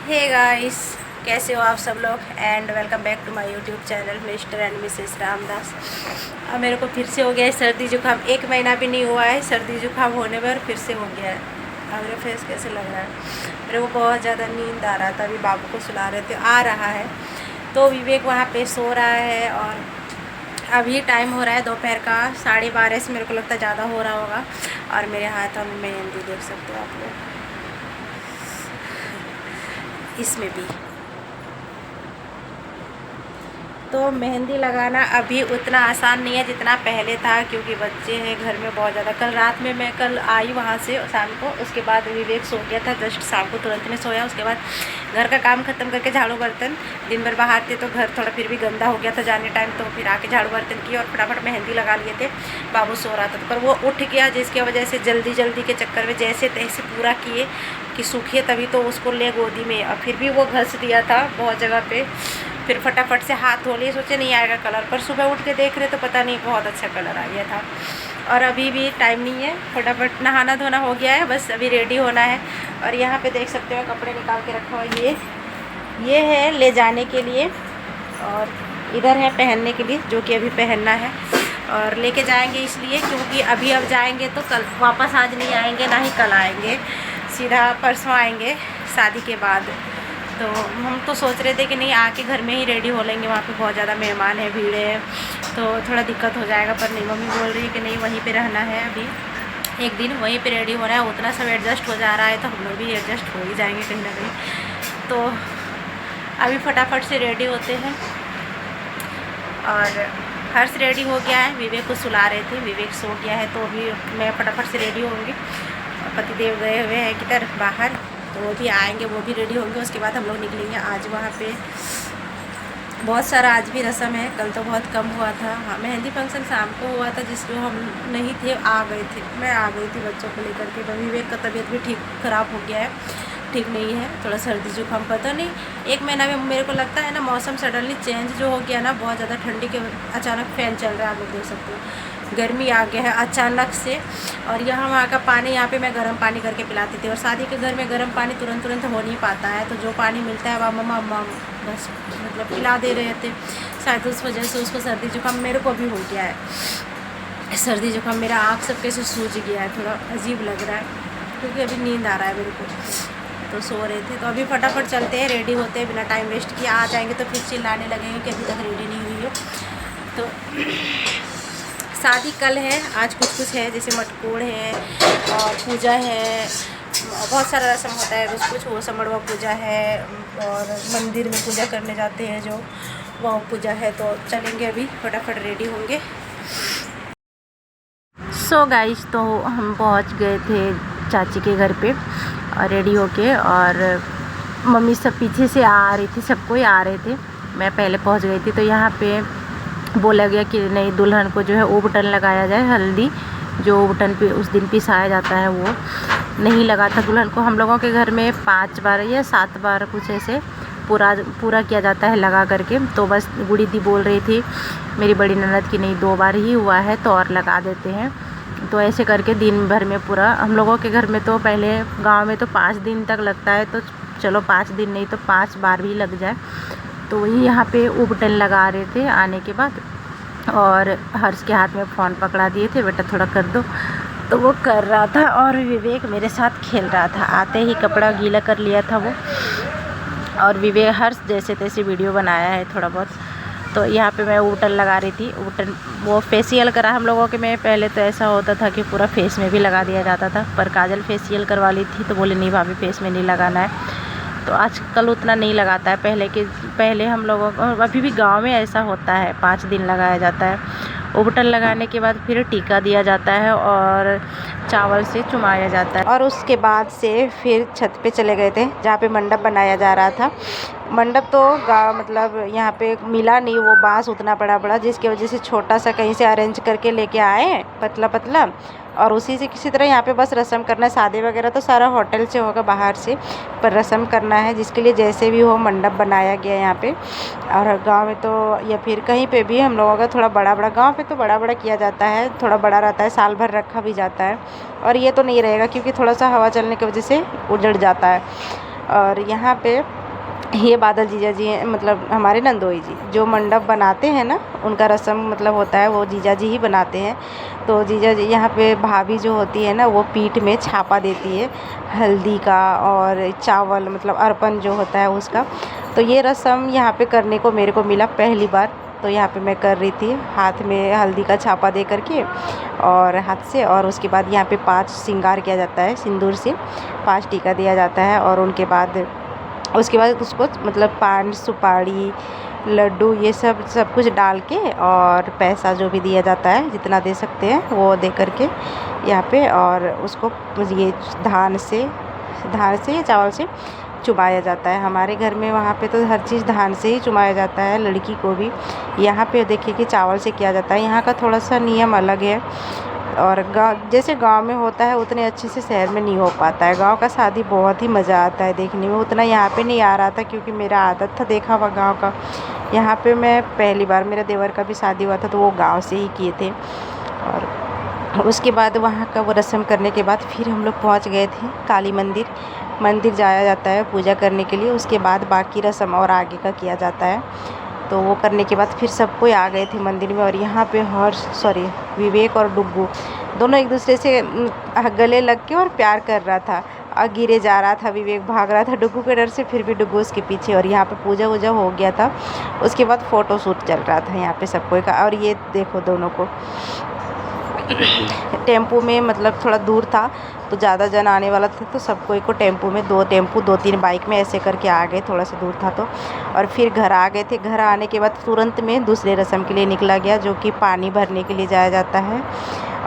Hey guys, कैसे हो आप सब लोग and welcome back to my YouTube channel mister and Mrs Ramdas. अब मेरे को फिर से हो गया है सर्दी जुकाम। 1 महीना भी नहीं हुआ है सर्दी जुकाम होने में और फिर से हो गया है। अब मेरा फेस कैसे लग रहा है? मेरे को बहुत ज़्यादा नींद आ रहा था। अभी बाबू को सुला रहे थे, आ रहा है तो विवेक वहाँ पे सो रहा है। और अभी टाइम हो रहा है दोपहर का 12:30 से, मेरे को लगता है ज़्यादा हो रहा होगा। और मेरे हाथों में मेहंदी देख सकते हो आप लोग, इसमें भी। तो मेहंदी लगाना अभी उतना आसान नहीं है जितना पहले था, क्योंकि बच्चे हैं घर में बहुत ज़्यादा। कल रात में मैं कल आई वहाँ से शाम को, उसके बाद विवेक सो गया था। जस्ट शाम को तुरंत में सोया। उसके बाद घर का काम ख़त्म करके झाड़ू बर्तन, दिन भर बाहर थे तो घर थोड़ा फिर भी गंदा हो गया था जाने टाइम, तो फिर आके झाड़ू बर्तन किए और फटाफट मेहंदी लगा लिए थे। बाबू सो रहा था तो पर वो उठ गया, जिसकी वजह से जल्दी जल्दी के चक्कर में जैसे तैसे पूरा किए कि सूखिए तभी तो उसको ले गोदी में। और फिर भी वो घस दिया था बहुत जगह पे। फिर फटाफट से हाथ धो लिए, सोचे नहीं आएगा कलर, पर सुबह उठ के देख रहे तो पता नहीं बहुत अच्छा कलर आ गया था। और अभी भी टाइम नहीं है, फटाफट नहाना धोना हो गया है, बस अभी रेडी होना है। और यहाँ पे देख सकते हो कपड़े निकाल के रखा हुआ, ये है ले जाने के लिए और इधर है पहनने के लिए, जो कि अभी पहनना है। और लेके जाएंगे इसलिए क्योंकि अभी अब जाएंगे तो कल वापस आज नहीं आएंगे, ना ही कल आएंगे, सीधा परसों आएंगे शादी के बाद। तो हम तो सोच रहे थे कि नहीं आके घर में ही रेडी हो लेंगे, वहाँ पे बहुत ज़्यादा मेहमान है, भीड़ है, तो थोड़ा दिक्कत हो जाएगा। पर नहीं, मम्मी बोल रही है कि नहीं वहीं पे रहना है, अभी एक दिन वहीं पे रेडी हो रहा है। उतना सब एडजस्ट हो जा रहा है तो हम लोग भी एडजस्ट हो ही जाएंगे कहीं ना कहीं। तो अभी फटाफट से रेडी होते हैं। और हर्ष रेडी हो गया है, विवेक को सुला रहे थे, विवेक सो गया है, तो अभी मैं फटाफट से रेडी होंगी। पतिदेव गए हुए हैं किधर बाहर, तो वो भी आएंगे, वो भी रेडी होंगे। उसके बाद हम लोग निकलेंगे। आज वहाँ पे बहुत सारा आज भी रस्म है, कल तो बहुत कम हुआ था। हाँ, मेहंदी फंक्शन शाम को हुआ था जिसमें हम नहीं थे, आ गए थे, मैं आ गई थी बच्चों को लेकर के। तो विवेक का तबीयत भी ठीक ख़राब हो गया है, ठीक नहीं है, थोड़ा सर्दी जुकाम। पता नहीं 1 महीना में मेरे को लगता है ना, मौसम सडनली चेंज जो हो गया ना, बहुत ज़्यादा ठंडी के अचानक फ़ैन चल रहा है, आप लोग देख सकते हो, गर्मी आ गया है अचानक से। और यहाँ वहाँ का पानी, यहाँ पे मैं गर्म पानी करके पिलाती थी, और शादी के घर में गर्म पानी तुरंत तुरंत हो नहीं पाता है, तो जो पानी मिलता है वह मम्मा बस मतलब पिला दे रहे थे। शायद उस वजह से उसको सर्दी जुकाम, मेरे को भी हो गया है सर्दी जुकाम। मेरा आँख सब कैसे सूज गया है, थोड़ा अजीब लग रहा है, क्योंकि अभी नींद आ रहा है मेरे को। तो सो रहे थे, तो अभी फटाफट चलते हैं, रेडी होते हैं, बिना टाइम वेस्ट किए। आ जाएंगे तो फिर चिल्लाने लगेंगे कि अभी तक रेडी नहीं हुई हो। तो शादी कल है, आज कुछ कुछ है, जैसे मटकोड़ है और पूजा है, बहुत सारा रस्म होता है कुछ कुछ। वो समड़वा पूजा है और मंदिर में पूजा करने जाते हैं जो, वो पूजा है। तो चलेंगे अभी, फटाफट रेडी होंगे। सो गाइस, तो हम पहुंच गए थे चाची के घर पे और रेडी होके, और मम्मी सब पीछे से आ रही थी, सब कोई आ रहे थे, मैं पहले पहुंच गई थी। तो यहाँ पे बोला गया कि नहीं, दुल्हन को जो है वो बटन लगाया जाए, हल्दी जो बटन पे उस दिन पिसाया जाता है वो नहीं लगा था दुल्हन को। हम लोगों के घर में 5 बार या 7 बार कुछ ऐसे पूरा किया जाता है लगा करके। तो बस गुड़ी दी बोल रही थी मेरी बड़ी ननद की नहीं 2 बार ही हुआ है तो और लगा देते हैं। तो ऐसे करके दिन भर में पूरा, हम लोगों के घर में तो पहले गांव में तो 5 दिन तक लगता है, तो चलो 5 दिन नहीं तो 5 बार भी लग जाए। तो वही यहाँ पे वो बटन लगा रहे थे आने के बाद, और हर्ष के हाथ में फ़ोन पकड़ा दिए थे, बेटा थोड़ा कर दो, तो वो कर रहा था। और विवेक मेरे साथ खेल रहा था, आते ही कपड़ा गीला कर लिया था वो। और विवेक हर्ष जैसे तैसे वीडियो बनाया है थोड़ा बहुत। तो यहाँ पे मैं बटन लगा रही थी, बटन वो फेशियल करा हम लोगों के में। पहले तो ऐसा होता था कि पूरा फेस में भी लगा दिया जाता था, पर काजल फेशियल करवा ली थी तो बोले नहीं भाभी फेस में नहीं लगाना है। तो आजकल उतना नहीं लगाता है, पहले हम लोगों को, अभी भी गांव में ऐसा होता है, 5 दिन लगाया जाता है। वो बटन लगाने के बाद फिर टीका दिया जाता है और चावल से चुमाया जाता है। और उसके बाद से फिर छत पे चले गए थे जहाँ पे मंडप बनाया जा रहा था। मंडप तो मतलब यहाँ पे मिला नहीं वो बांस उतना बड़ा बड़ा, जिसकी वजह से छोटा सा कहीं से अरेंज करके लेके आए, पतला पतला, और उसी से किसी तरह यहाँ पे बस रस्म करना है। शादी वगैरह तो सारा होटल से होगा बाहर से, पर रस्म करना है जिसके लिए जैसे भी हो मंडप बनाया गया यहाँ पे। और गांव में तो या फिर कहीं पे भी हम लोगों का थोड़ा बड़ा बड़ा, गांव पे तो बड़ा बड़ा किया जाता है, थोड़ा बड़ा रहता है, साल भर रखा भी जाता है। और ये तो नहीं रहेगा क्योंकि थोड़ा सा हवा चलने की वजह से उजड़ जाता है। और यहाँ पे ये बादल जीजा जी हैं, मतलब हमारे नंदोई जी जो मंडप बनाते हैं ना, उनका रस्म मतलब होता है वो जीजा जी ही बनाते हैं। तो जीजा जी यहाँ पे भाभी जो होती है ना, वो पीठ में छापा देती है हल्दी का और चावल, मतलब अर्पण जो होता है उसका। तो ये रस्म यहाँ पे करने को मेरे को मिला पहली बार। तो यहाँ पे मैं कर रही थी, हाथ में हल्दी का छापा दे करके और हाथ से, और उसके बाद यहाँ पे 5 श्रृंगार किया जाता है सिंदूर से, 5 टीका दिया जाता है। और उसके बाद उसको मतलब पान, सुपारी, लड्डू, ये सब कुछ डाल के और पैसा जो भी दिया जाता है, जितना दे सकते हैं वो दे करके यहाँ पे, और उसको ये धान से या चावल से चुमाया जाता है। हमारे घर में वहाँ पे तो हर चीज़ धान से ही चुमाया जाता है, लड़की को भी। यहाँ पे देखिए कि चावल से किया जाता है। यहाँ का थोड़ा सा नियम अलग है, और जैसे गांव में होता है उतने अच्छे से शहर में नहीं हो पाता है। गांव का शादी बहुत ही मज़ा आता है देखने में, उतना यहाँ पे नहीं आ रहा था क्योंकि मेरा आदत था देखा हुआ गांव का। यहाँ पे मैं पहली बार, मेरा देवर का भी शादी हुआ था तो वो गांव से ही किए थे। और उसके बाद वहाँ का वो रस्म करने के बाद फिर हम लोग पहुँच गए थे काली मंदिर जाया जाता है पूजा करने के लिए। उसके बाद बाकी रस्म और आगे का किया जाता है। तो वो करने के बाद फिर सब कोई आ गए थे मंदिर में। और यहाँ पे विवेक और डुग्गू दोनों एक दूसरे से गले लग के और प्यार कर रहा था, और गिरे जा रहा था। विवेक भाग रहा था डुग्गू के डर से, फिर भी डुग्गू उसके पीछे। और यहाँ पे पूजा वूजा हो गया था, उसके बाद फ़ोटो शूट चल रहा था यहाँ पे सब कोई का। और ये देखो दोनों को टेम्पो में, मतलब थोड़ा दूर था तो ज़्यादा जन आने वाला था, तो सब कोई को टेम्पो में, 2 टेम्पो 2-3 बाइक में ऐसे करके आ गए, थोड़ा सा दूर था तो। और फिर घर आ गए थे। घर आने के बाद तुरंत में दूसरे रस्म के लिए निकला गया, जो कि पानी भरने के लिए जाया जाता है।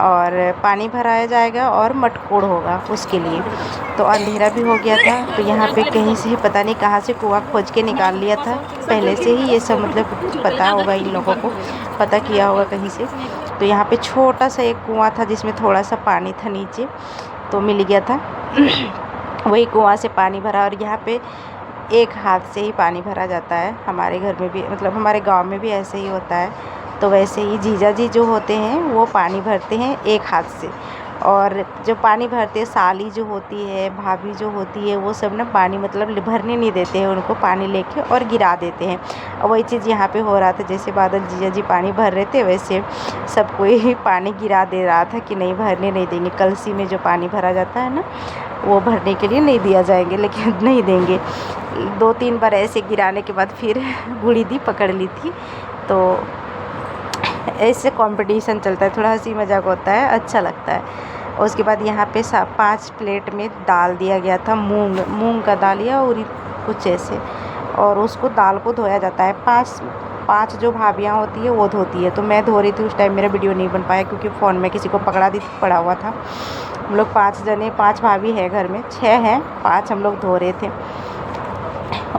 और पानी भराया जाएगा और मटकोड़ होगा उसके लिए। तो अंधेरा भी हो गया था, तो यहाँ पे कहीं से पता नहीं कहाँ से कुआँ खोज के निकाल लिया था पहले से ही। ये सब मतलब पता होगा, इन लोगों को पता किया होगा कहीं से। तो यहाँ पे छोटा सा एक कुआँ था जिसमें थोड़ा सा पानी था नीचे, तो मिल गया था वही कुआँ से पानी भरा। और यहाँ पे एक हाथ से ही पानी भरा जाता है। हमारे घर में भी, मतलब हमारे गांव में भी ऐसे ही होता है। तो वैसे ही जीजा जी जो होते हैं वो पानी भरते हैं एक हाथ से, और जो पानी भरते हैं साली जो होती है, भाभी जो होती है, वो सब ना पानी मतलब भरने नहीं देते हैं उनको, पानी लेके और गिरा देते हैं। और वही चीज़ यहाँ पे हो रहा था, जैसे बादल जीजा जी पानी भर रहे थे वैसे सब कोई पानी गिरा दे रहा था कि नहीं भरने नहीं देंगे। कलसी में जो पानी भरा जाता है ना, वो भरने के लिए नहीं दिया जाएंगे, लेकिन नहीं देंगे। 2-3 बार ऐसे गिराने के बाद फिर बूढ़ी दी पकड़ ली थी। तो ऐसे कंपटीशन चलता है, थोड़ा हंसी मजाक होता है, अच्छा लगता है। उसके बाद यहाँ पे 5 प्लेट में दाल दिया गया था, मूंग का दाल या और कुछ ऐसे, और उसको दाल को धोया जाता है। 5 जो भाभियाँ होती है वो धोती है। तो मैं धो रही थी उस टाइम, मेरा वीडियो नहीं बन पाया क्योंकि फ़ोन में किसी को पड़ा हुआ था। हम लोग 5 जने, 5 भाभी है घर में, 6 हैं, 5 हम लोग धो रहे थे।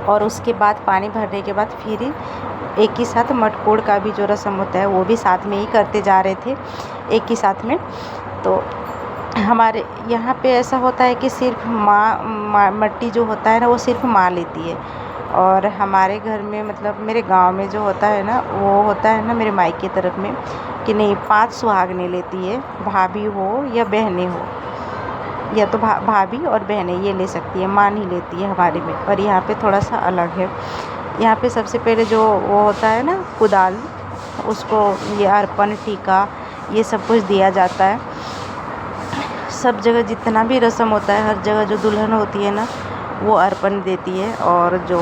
और उसके बाद पानी भरने के बाद फिर एक ही साथ मटकोड़ का भी जो रस्म होता है वो भी साथ में ही करते जा रहे थे एक ही साथ में। तो हमारे यहाँ पे ऐसा होता है कि सिर्फ माँ मट्टी जो होता है ना, वो सिर्फ माँ लेती है। और हमारे घर में, मतलब मेरे गांव में जो होता है ना, वो होता है ना मेरे मायके तरफ में कि नहीं, 5 सुहागनें लेती है, भाभी हो या बहनें हो, या तो भाभी और बहनें ये ले सकती है, माँ नहीं लेती है हमारे में। और यहाँ पे थोड़ा सा अलग है। यहाँ पे सबसे पहले जो वो होता है ना कुदाल, उसको ये अर्पण, टीका, ये सब कुछ दिया जाता है। सब जगह जितना भी रस्म होता है, हर जगह जो दुल्हन होती है ना, वो अर्पण देती है। और जो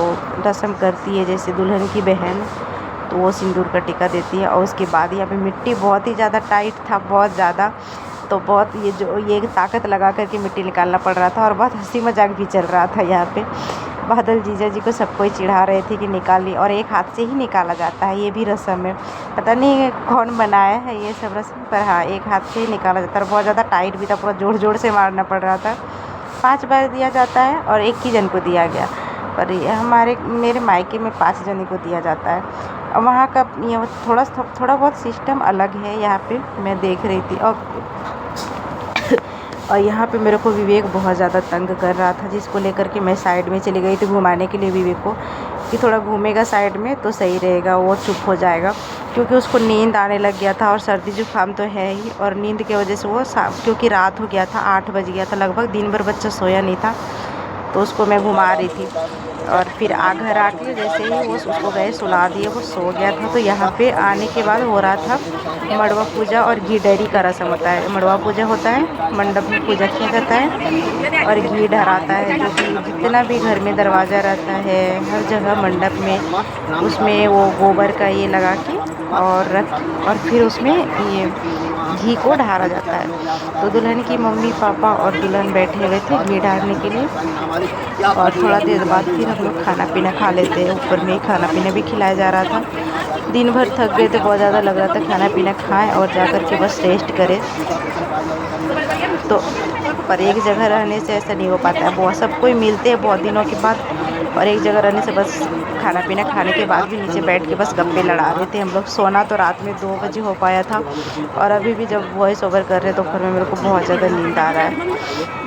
रस्म करती है जैसे दुल्हन की बहन, तो वो सिंदूर का टीका देती है। और उसके बाद यहाँ पे मिट्टी बहुत ही ज़्यादा टाइट था, बहुत ज़्यादा, तो बहुत ये ताकत लगा करके मिट्टी निकालना पड़ रहा था। और बहुत हंसी मजाक भी चल रहा था यहाँ पे। बादल जीजा जी को सब कोई चिढ़ा रहे थे कि निकाली, और एक हाथ से ही निकाला जाता है, ये भी रस्म है। पता नहीं कौन बनाया है ये सब रस्म, पर हाँ एक हाथ से ही निकाला जाता है। बहुत ज़्यादा टाइट भी था, पूरा जोर से मारना पड़ रहा था। 5 बार दिया जाता है और एक ही जन को दिया गया, पर मेरे मायके में 5 जने को दिया जाता है। और वहाँ का ये थोड़ा बहुत सिस्टम अलग है यहाँ पे, मैं देख रही थी। और यहाँ पे मेरे को विवेक बहुत ज़्यादा तंग कर रहा था, जिसको लेकर के मैं साइड में चली गई थी घुमाने के लिए विवेक को, कि थोड़ा घूमेगा साइड में तो सही रहेगा, वो चुप हो जाएगा। क्योंकि उसको नींद आने लग गया था, और सर्दी जुकाम तो है ही, और नींद की वजह से वो क्योंकि रात हो गया था, 8 बज गया था लगभग, दिन भर बच्चा सोया नहीं था, तो उसको मैं घुमा रही थी। और फिर घर आके जैसे ही वो उसको गए सुला दिए, वो सो गया था। तो यहाँ पे आने के बाद हो रहा था मड़वा पूजा और घी डेरी का रस्म होता है। मड़वा पूजा होता है, मंडप में पूजा किया जाता है और घी ढराता है, जो कि जितना भी घर में दरवाज़ा रहता है हर जगह मंडप में, उसमें वो गोबर का ये लगा के और फिर उसमें ये घी को ढारा जाता है। तो दुल्हन की मम्मी पापा और दुल्हन बैठे हुए थे घी ढारने के लिए। और थोड़ा देर बाद फिर हम लोग खाना पीना खा लेते हैं। ऊपर में खाना पीना भी खिलाया जा रहा था। दिन भर थक गए थे, बहुत ज़्यादा लग रहा था, खाना पीना खाएं और जा कर के बस रेस्ट करें। तो पर एक जगह रहने से ऐसा नहीं हो पाता है। बहुत सब कोई मिलते हैं बहुत दिनों के बाद, और एक जगह रहने से बस खाना पीना खाने के बाद भी नीचे बैठ के बस गप्पे लड़ा रहे थे हम लोग। सोना तो रात में 2 बजे हो पाया था, और अभी भी जब वॉइस ओवर कर रहे हैं तो फिर में मेरे को बहुत ज़्यादा नींद आ रहा है।